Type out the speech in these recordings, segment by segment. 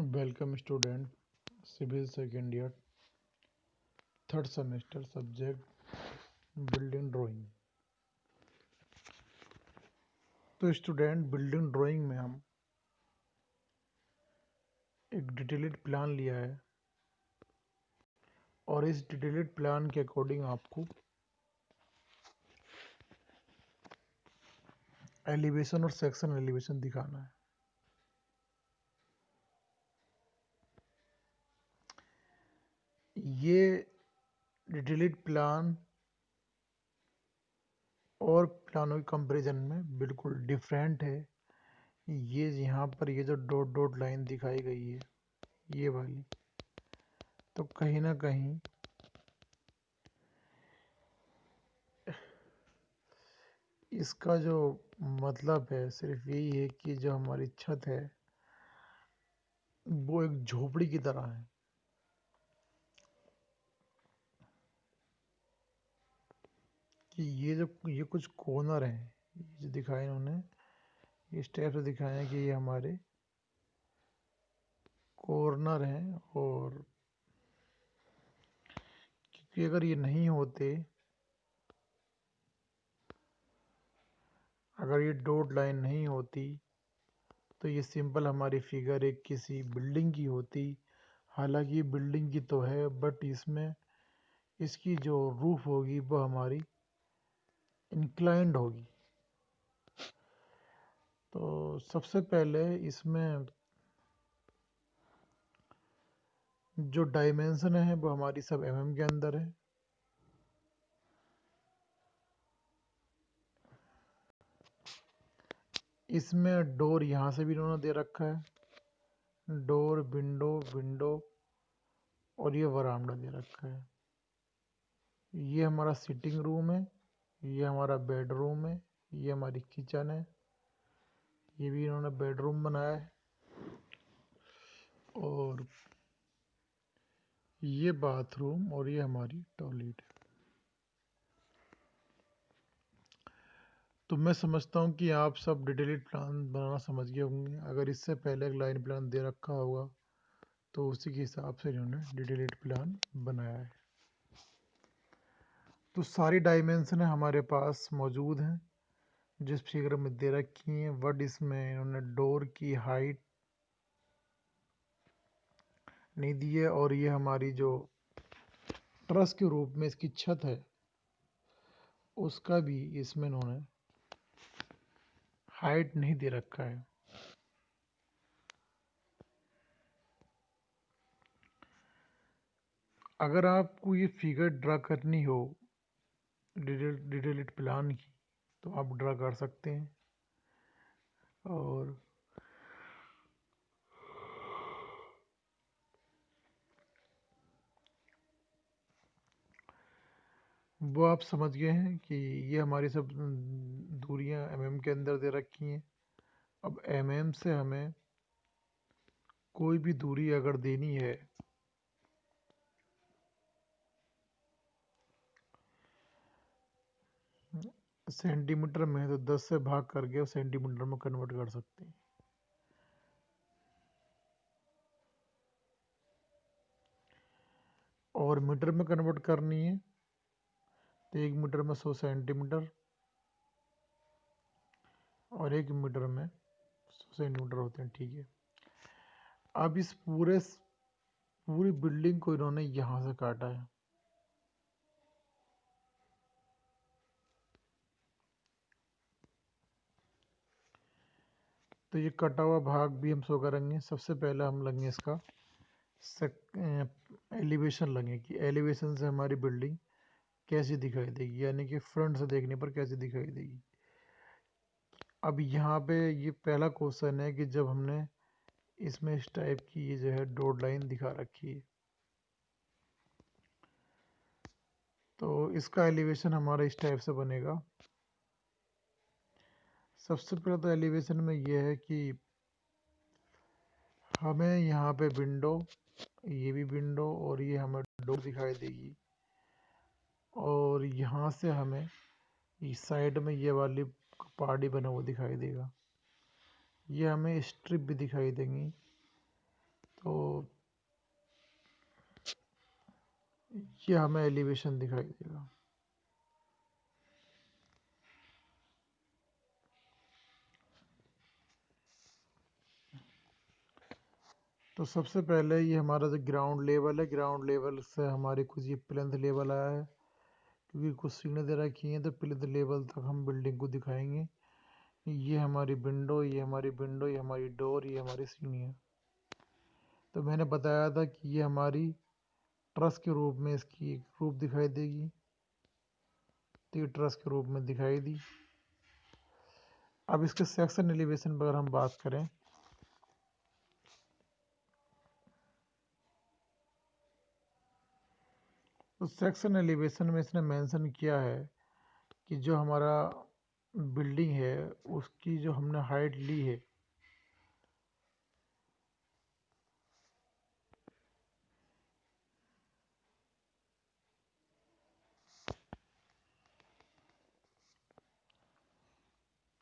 Welcome student, civil second year, third semester, subject building drawing. तो student, building drawing में हम एक detailed plan लिया है और इस डिटेल्ड प्लान के अकॉर्डिंग आपको एलिवेशन और सेक्शन एलिवेशन दिखाना है। ये डिटेल्ड प्लान और प्लानों के कंपैरिजन में बिल्कुल डिफरेंट है। ये यहाँ पर ये जो डॉट डॉट लाइन दिखाई गई है, ये वाली, तो कहीं ना कहीं इसका जो मतलब है सिर्फ यही है कि जो हमारी छत है वो एक झोपड़ी की तरह है। कि ये कुछ कॉर्नर हैं, ये जो दिखाए इन्होंने इस टाइप से दिखाए हैं कि ये हमारे कॉर्नर हैं। और क्योंकि अगर ये नहीं होते, अगर ये डॉट लाइन नहीं होती तो ये सिंपल हमारी फिगर एक किसी बिल्डिंग की होती। हालांकि ये बिल्डिंग की तो है, बट इसमें इसकी जो रूफ होगी वो हमारी इंक्लाइंड होगी। तो सबसे पहले इसमें जो डायमेंशन है वो हमारी सब mm के अंदर है। इसमें डोर यहाँ से भी इन्होंने दे रखा है, डोर, विंडो, विंडो, और ये वरामदा दे रखा है। ये हमारा सिटिंग रूम है, ये हमारा बेडरूम है, ये हमारी किचन है, ये भी इन्होंने बेडरूम बनाया है, और ये बाथरूम, और ये हमारी टॉयलेट है। तो मैं समझता हूँ कि आप सब डिटेल्ड प्लान बनाना समझ गए होंगे। अगर इससे पहले एक लाइन प्लान दे रखा होगा तो उसी के हिसाब से इन्होंने डिटेल्ड प्लान बनाया है। तो सारी डायमेंशन हमारे पास मौजूद हैं जिस फिगर में दे रखी हैं। वर्ड इसमें इन्होंने डोर की हाइट नहीं दी है, और ये हमारी जो ट्रस के रूप में इसकी छत है उसका भी इसमें इन्होंने हाइट नहीं दे रखा है। अगर आपको ये फिगर ड्रा करनी हो डिटेल्ड प्लान की तो आप ड्रा कर सकते हैं, और वो आप समझ गए हैं कि ये हमारी सब दूरियां mm के अंदर दे रखी हैं। अब mm से हमें कोई भी दूरी अगर देनी है सेंटीमीटर में, तो 10 से भाग करके सेंटीमीटर में कन्वर्ट कर सकते हैं। और मीटर में कन्वर्ट करनी है तो 1 मीटर में 100 सेंटीमीटर, और 1 मीटर में 100 सेंटीमीटर होते हैं। ठीक है, अब इस पूरी बिल्डिंग को इन्होंने यहाँ से काटा है। तो ये कटा हुआ भाग भी हम शो करेंगे। सबसे पहले हम लेंगे इसका एलिवेशन लेंगे कि एलिवेशन से हमारी बिल्डिंग कैसी दिखाई देगी, यानी कि फ्रंट से देखने पर कैसी दिखाई देगी। अब यहाँ पे ये पहला क्वेश्चन है कि जब हमने इसमें इस टाइप की ये जो है डॉट लाइन दिखा रखी है, तो इसका एलिवेशन हमारा इस टाइप से बनेगा। सबसे पहले तो एलिवेशन में ये है कि हमें यहाँ पे विंडो, ये भी विंडो, और ये हमें डोर दिखाई देगी, और यहाँ से हमें इस साइड में ये वाली पहाड़ी बना हुआ दिखाई देगा। ये हमें स्ट्रिप भी दिखाई देंगी। तो ये हमें एलिवेशन दिखाई देगा। तो सबसे पहले ये हमारा जो ग्राउंड लेवल है, ग्राउंड लेवल से हमारी कुछ ये प्लिंथ लेवल आया है, क्योंकि कुछ सीढ़ियाँ दे रखी हैं तो प्लिंथ लेवल तक हम बिल्डिंग को दिखाएंगे। ये हमारी विंडो, ये हमारी विंडो, ये हमारी डोर, ये हमारी सीढ़ियाँ। तो मैंने बताया था कि ये हमारी ट्रस के रूप में इसकी एक रूप दिखाई देगी, तो ये ट्रस के रूप में दिखाई दी। अब इसके सेक्शन एलिवेशन पर अगर हम बात करें, तो सेक्शन एलिवेशन में इसने मेंशन किया है कि जो हमारा बिल्डिंग है उसकी जो हमने हाइट ली है,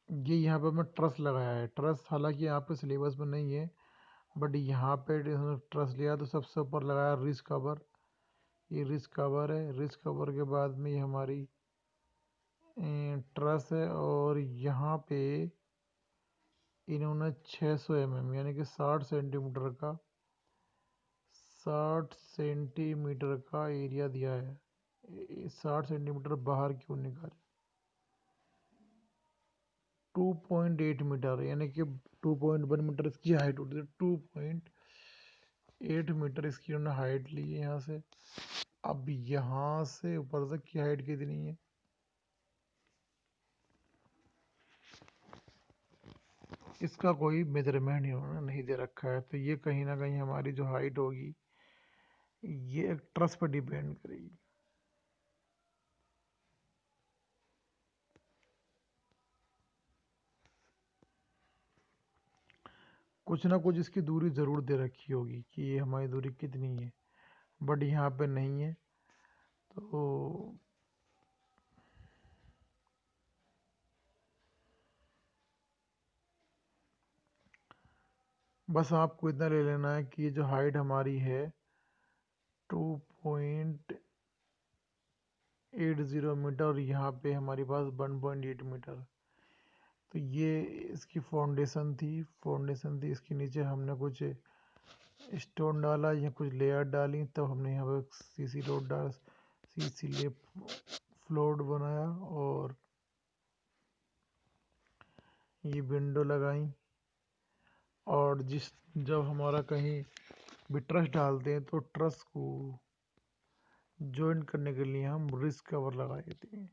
ये यहाँ पे मैं ट्रस लगाया है। ट्रस हालांकि यहाँ पे सिलेबस में नहीं है, बट यहाँ पे ट्रस लिया तो सबसे ऊपर लगाया रिज कवर। ये रिज कवर है, रिज कवर के बाद में ये हमारी ट्रस है, और यहाँ पे इन्होंने 600 mm यानी कि 60 सेंटीमीटर का एरिया दिया है। 60 सेंटीमीटर बाहर क्यों निकाले? 2.8 मीटर यानी कि 2.1 मीटर इसकी हाइट होती है। 2.8 मीटर इसकी उन्होंने हाइट ली है यहाँ से। अब यहाँ से ऊपर तक की हाइट कितनी है? इसका कोई मेजरमेंट इन्होंने नहीं दे रखा है, तो ये कहीं ना कहीं हमारी जो हाइट होगी ये एक ट्रस पर डिपेंड करेगी। कुछ ना कुछ इसकी दूरी ज़रूर दे रखी होगी कि ये हमारी दूरी कितनी है, बट यहाँ पे नहीं है। तो बस आपको इतना ले लेना है कि ये जो हाइट हमारी है 2.80 मीटर, और यहाँ पे हमारे पास 1.8 मीटर। तो ये इसकी फाउंडेशन थी। इसके नीचे हमने कुछ स्टोन डाला या कुछ लेयर डाली, तब हमने यहाँ पे सीसी रोड डाल सीसी ले फ्लोर बनाया, और ये विंडो लगाई। और जब हमारा कहीं भी ट्रस डालते हैं तो ट्रस को जॉइंट करने के लिए हम रिज कवर लगा देते हैं।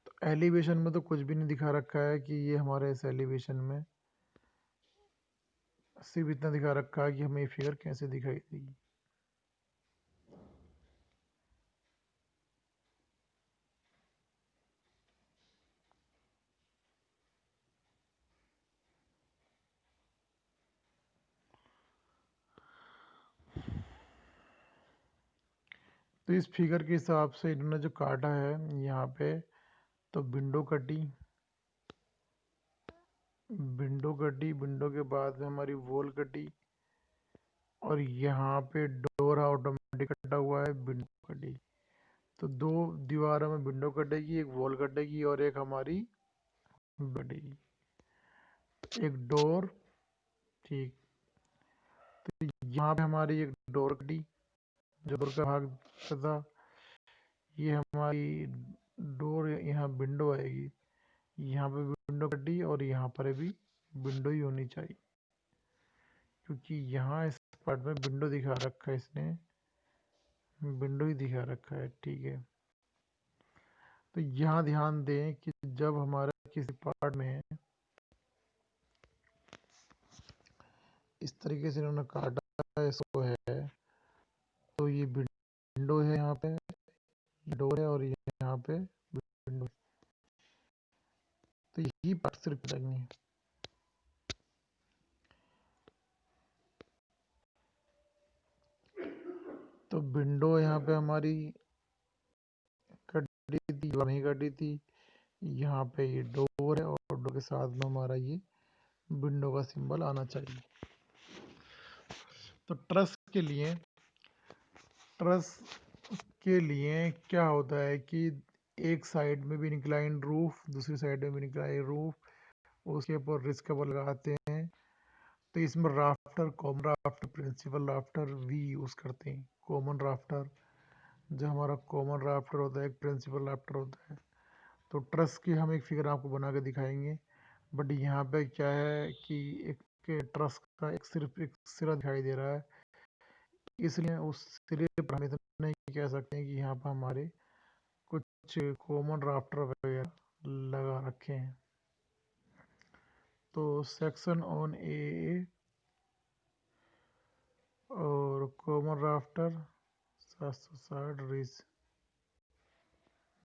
तो एलिवेशन में तो कुछ भी नहीं दिखा रखा है कि ये हमारे इस एलिवेशन में सिर्फ इतना दिखा रखा है कि हमें ये फिगर कैसे दिखाई देगी। तो इस फिगर के हिसाब से इन्होंने जो काटा है यहाँ पे, तो विंडो के बाद में हमारी वॉल कटी, और यहाँ पे डोर ऑटोमेटिक कटा हुआ है, विंडो कटी। तो दो दीवारों में विंडो कटेगी, एक वॉल कटेगी और एक हमारी कटेगी, एक डोर। ठीक, तो यहाँ पे हमारी एक डोर कटी, जो डोर का भाग था। ये हमारी डोर, यहाँ विंडो आएगी, यहाँ पे विंडो कटी, और यहाँ पर भी विंडो ही होनी चाहिए, क्योंकि यहाँ इस पार्ट में विंडो दिखा रखा है इसने, विंडो ही दिखा रखा है। ठीक है, तो यहाँ ध्यान दें कि जब हमारा किसी पार्ट में इस तरीके से इन्होंने काटा है, इसको है, तो ये विंडो है, यहाँ पे डोर है, और यहाँ पे विंडो। तो यही पार्ट सिर्फ लगनी है। तो विंडो यहाँ पे हमारी कटी थी, नहीं कटी थी। यहाँ पे ये डोर है और डोर के साथ में हमारा ये विंडो का सिंबल आना चाहिए। तो ट्रस के लिए क्या होता है कि एक साइड में भी इंक्लाइन रूफ, दूसरी साइड में भी इंक्लाइन रूफ, उसके ऊपर रिस्ट कवर लगाते हैं। तो इसमें rafter, common rafter, principal rafter भी यूज़ करते हैं। कॉमन राफ्टर, जो हमारा कॉमन राफ्टर होता है, एक प्रिंसिपल राफ्टर होता है। तो ट्रस की हम एक फिगर आपको बना के दिखाएंगे, बट यहाँ पे क्या है कि एक ट्रस का सिर्फ एक सिरा दिखाई दे रहा है, इसलिए उस सिरे पर हम इतना नहीं कह सकते हैं कि यहाँ पर हमारे कुछ कॉमन राफ्टर वगैरह लगा रखे हैं। तो सेक्शन ऑन ए और common rafter 760 reach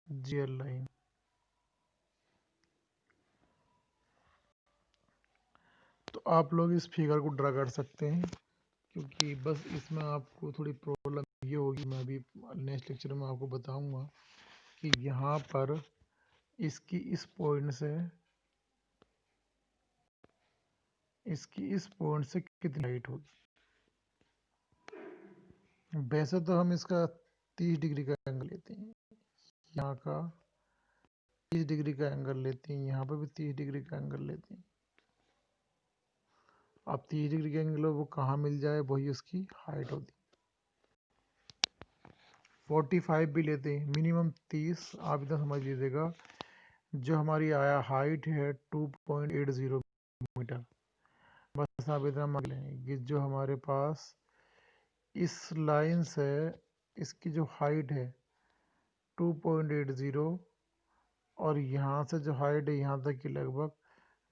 GL line. तो आप लोग इस फिगर को ड्रा कर सकते हैं, क्योंकि बस इसमें आपको थोड़ी प्रॉब्लम ये होगी, मैं अभी नेक्स्ट लेक्चर में आपको बताऊंगा कि यहाँ पर इसकी इस पॉइंट से कितनी हाइट होगी। वैसे तो हम इसका 30 डिग्री का एंगल लेते हैं, यहाँ का 30 डिग्री का एंगल लेते हैं, यहाँ पर भी 30 डिग्री का एंगल लेते हैं। अब 30 डिग्री का एंगल वो कहाँ मिल जाए, वही उसकी हाइट होती है। 45 भी लेते हैं, मिनिमम 30। आप इतना समझ लीजिएगा, जो हमारी आया हाइट है 2.80 मीटर। बस आप इतना मान लें कि जो हमारे पास इस लाइन से इसकी जो हाइट है 2.80, और यहाँ से जो हाइट है यहाँ तक की लगभग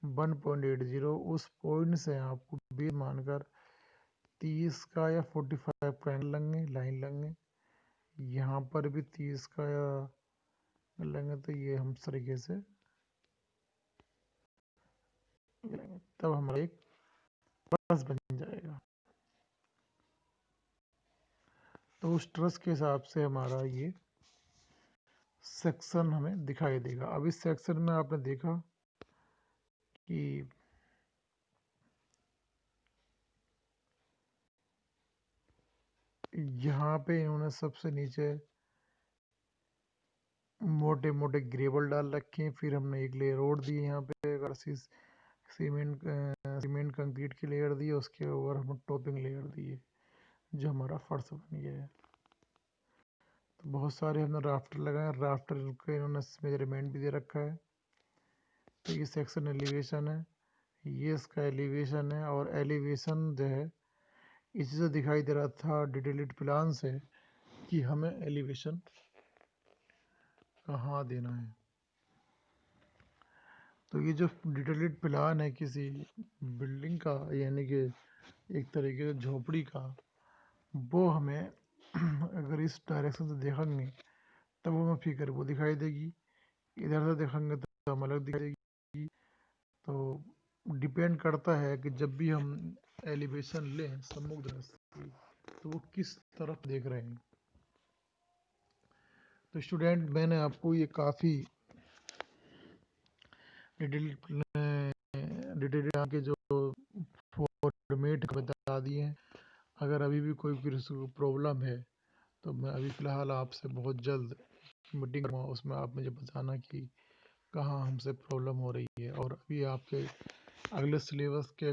1.80, उस पॉइंट से आपको भी मानकर 30 का या 45 का एंगल लेंगे, लाइन लेंगे। यहाँ पर भी 30 का या लेंगे, तो ये हम इस तरीके से लेंगे, तब हमारा एक ट्रस बन जाएगा। तो उस ट्रस के हिसाब से हमारा ये सेक्शन हमें दिखाई देगा। अब इस सेक्शन में आपने देखा कि यहाँ पे इन्होंने सबसे नीचे मोटे मोटे ग्रेवल डाल रखे हैं, फिर हमने एक लेयर रोड दी यहाँ पे, अगर सीमेंट कंक्रीट की लेयर दी, उसके ऊपर हम टॉपिंग लेयर दी है, जो हमारा फर्श बन गया है। तो बहुत सारे हमने राफ्टर लगाए, राफ्टर के इन्होंने मेजरमेंट भी दे रखा है। तो ये सेक्शन एलिवेशन है, ये इसका एलिवेशन है, और एलिवेशन जो है इसी से दिखाई दे रहा था डिटेल्ड प्लान से कि हमें एलिवेशन कहाँ देना है। तो ये जो डिटेल्ड प्लान है किसी बिल्डिंग का, यानी कि एक तरीके से झोपड़ी का, वो हमें अगर इस डायरेक्शन से देखेंगे तब हमें फिगर वो दिखाई देगी, इधर से देखेंगे तो हम अलग दिखाई देगी। तो डिपेंड करता है कि जब भी हम एलिवेशन लें सम्मुख दृष्टि, तो वो किस तरफ देख रहे हैं। तो स्टूडेंट, मैंने आपको ये काफ़ी डिटेल के जो फॉर्मेट बता दिए हैं। अगर अभी भी कोई प्रॉब्लम है तो मैं अभी फ़िलहाल आपसे बहुत जल्द मीटिंग करूँगा, उसमें आप मुझे बताना कि कहाँ हमसे प्रॉब्लम हो रही है। और अभी आपके अगले सिलेबस के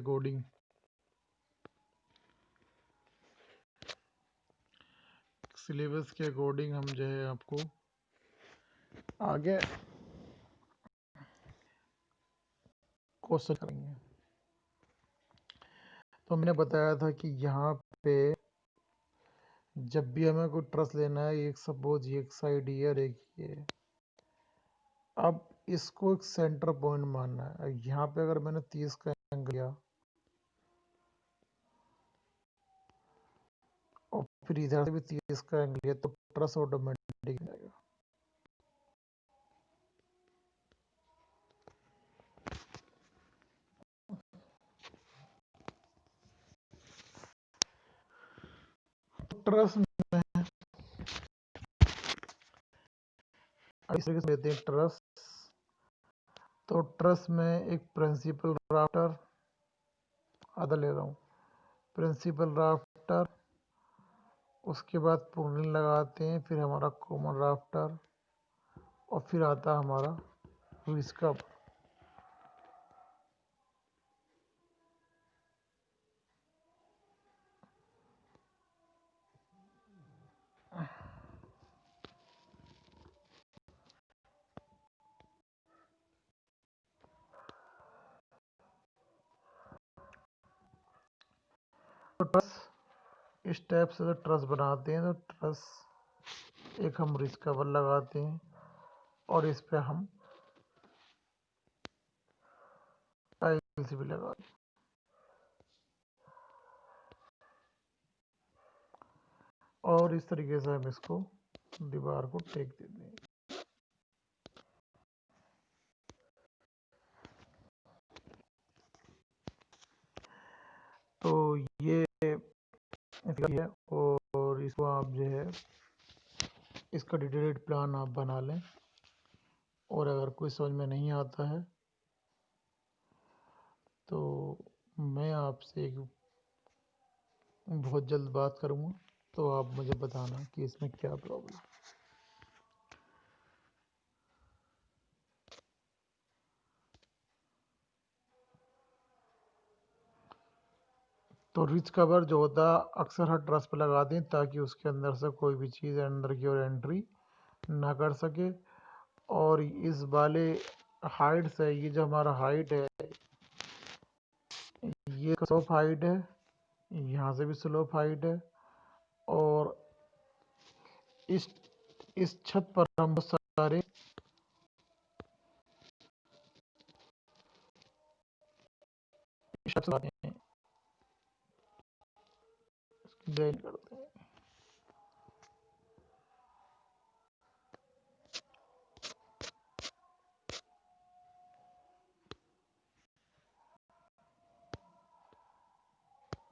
अकॉर्डिंग हम जो है आपको आगे क्वेश्चन करेंगे। तो मैंने बताया था कि यहाँ पे जब भी हमें कोई ट्रस लेना है, एक सपोज एक साइड ईयर, एक ये, अब इसको एक सेंटर पॉइंट मानना है। यहाँ पे अगर मैंने 30 का एंगल लिया और फिर इधर से भी 30 का एंगल लिया, तो ट्रस ऑटोमेटिक जाएगा। ट्रस में इस तरीके से लेते हैं ट्रस, तो ट्रस में एक प्रिंसिपल राफ्टर, आधा ले रहा हूँ, प्रिंसिपल राफ्टर, उसके बाद पुर्लिन लगाते हैं, फिर हमारा कॉमन राफ्टर, और फिर आता हमारा रिस्का। तो ट्रस इस टाइप से तो ट्रस बनाते हैं, तो ट्रस एक हम रिच कवर लगाते हैं और इस पे हम टाइल्स भी लगाते हैं और इस तरीके से हम इसको दीवार को टेक देते हैं। तो ये है, और इसको आप जो है इसका डिटेल्ड प्लान आप बना लें, और अगर कोई समझ में नहीं आता है तो मैं आपसे एक बहुत जल्द बात करूँगा, तो आप मुझे बताना कि इसमें क्या प्रॉब्लम। तो रिच कवर जो होता है अक्सर हर ट्रस पे लगा दें ताकि उसके अंदर से कोई भी चीज़ अंदर की ओर एंट्री ना कर सके। और इस वाले हाइट से, ये जो हमारा हाइट है, ये स्लोप हाइट है, यहाँ से भी स्लोप हाइट है, और इस छत पर हम बहुत सारे डिजाइन करते हैं।